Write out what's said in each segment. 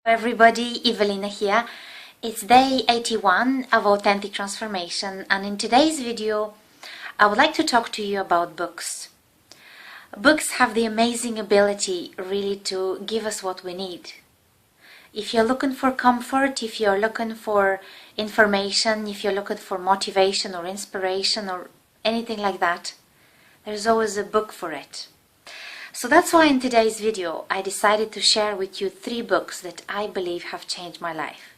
Everybody, Evelina here. It's day 81 of Authentic Transformation, and in today's video I would like to talk to you about books. Books have the amazing ability really to give us what we need. If you're looking for comfort, if you're looking for information, if you're looking for motivation or inspiration or anything like that, there's always a book for it. So that's why in today's video I decided to share with you 3 books that I believe have changed my life.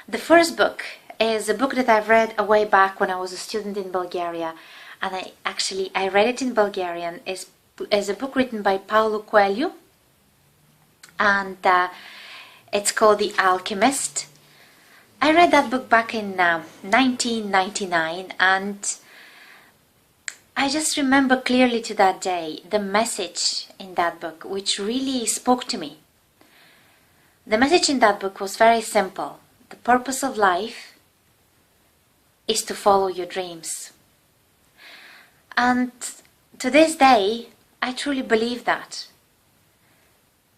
The first book is a book that I've read a way back when I was a student in Bulgaria, and I read it in Bulgarian. Is a book written by Paulo Coelho, and it's called The Alchemist. I read that book back in 1999, and I just remember clearly to that day the message in that book which really spoke to me. The message in that book was very simple. The purpose of life is to follow your dreams. And to this day, I truly believe that.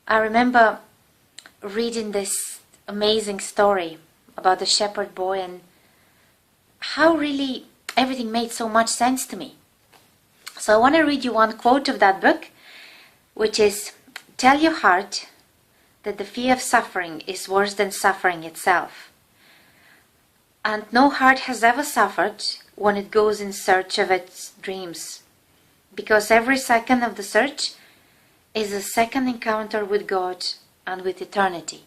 I remember reading this amazing story about the shepherd boy and how really everything made so much sense to me. So I want to read you one quote of that book, which is, "Tell your heart that the fear of suffering is worse than suffering itself. And no heart has ever suffered when it goes in search of its dreams, because every second of the search is a second encounter with God and with eternity."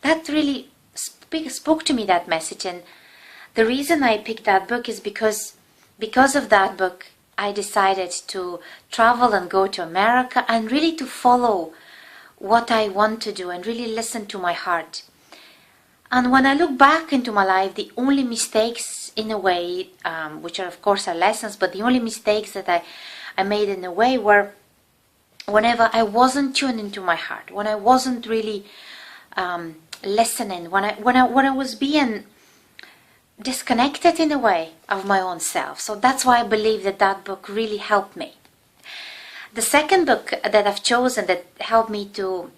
That really spoke to me, that message, and the reason I picked that book is because of that book, I decided to travel and go to America and really to follow what I want to do and really listen to my heart. And when I look back into my life, the only mistakes in a way, which are of course are lessons, but the only mistakes that I made in a way were whenever I wasn't tuned into my heart, when I wasn't really listening, when I was being disconnected in a way of my own self. So that's why I believe that book really helped me. The second book that I've chosen that helped me to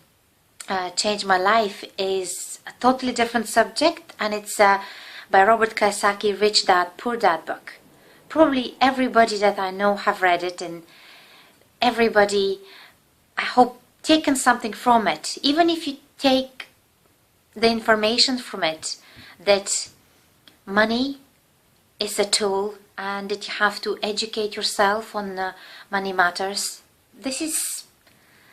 change my life is a totally different subject, and it's by Robert Kiyosaki, Rich Dad, Poor Dad book. Probably everybody that I know have read it, and everybody, I hope, taken something from it. Even if you take the information from it, that money is a tool and that you have to educate yourself on money matters. This is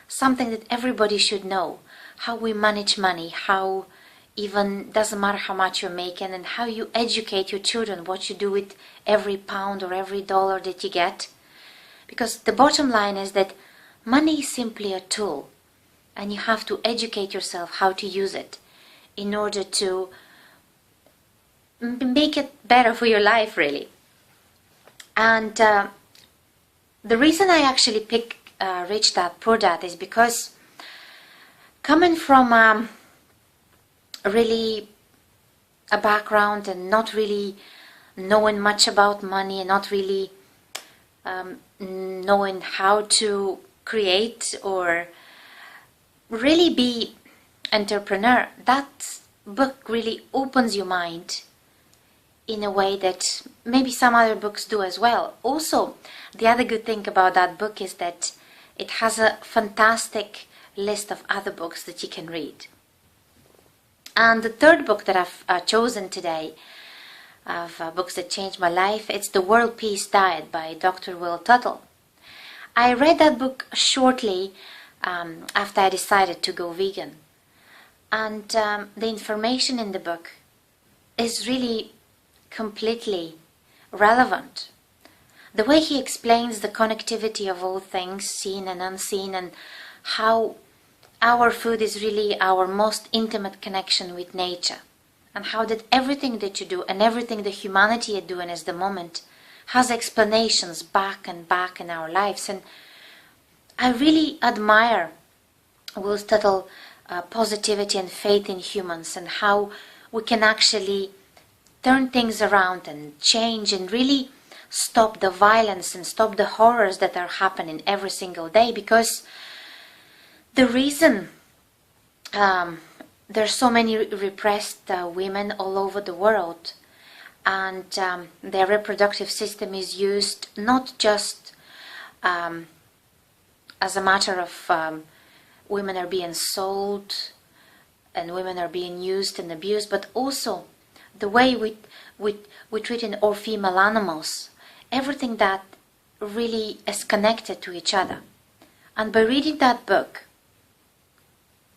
something that everybody should know. How we manage money, how even doesn't matter how much you're making, and how you educate your children, what you do with every pound or every dollar that you get. Because the bottom line is that money is simply a tool, and you have to educate yourself how to use it in order to make it better for your life, really. And the reason I actually picked Rich Dad, Poor Dad is because coming from really a background and not really knowing much about money and not really knowing how to create or really be entrepreneur, that book really opens your mind in a way that maybe some other books do as well. Also, the other good thing about that book is that it has a fantastic list of other books that you can read. And the third book that I've chosen today of books that changed my life, it's The World Peace Diet by Dr. Will Tuttle. I read that book shortly after I decided to go vegan. And the information in the book is really completely relevant. The way he explains the connectivity of all things seen and unseen, and how our food is really our most intimate connection with nature, and how that everything that you do and everything that humanity is doing at the moment has explanations back and back in our lives. And I really admire Will Tuttle's positivity and faith in humans, and how we can actually turn things around and change and really stop the violence and stop the horrors that are happening every single day. Because the reason there's so many repressed women all over the world, and their reproductive system is used not just as a matter of women are being sold and women are being used and abused, but also the way we treat in all female animals, everything that really is connected to each other. And by reading that book,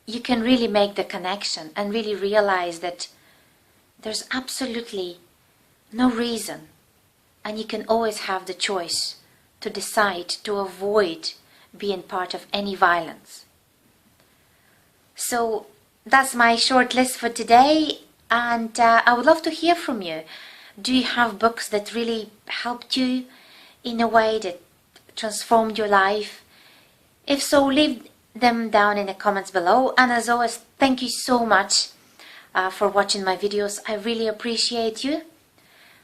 you can really make the connection and really realize that there's absolutely no reason, and you can always have the choice to decide to avoid being part of any violence. So that's my short list for today, and I would love to hear from you. Do you have books that really helped you in a way that transformed your life? If so, leave them down in the comments below. And as always, thank you so much for watching my videos. I really appreciate you.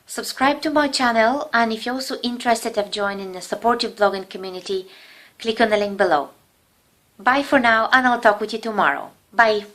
Subscribe to my channel, and if you're also interested in joining a supportive blogging community, click on the link below. Bye for now, and I'll talk with you tomorrow. Bye.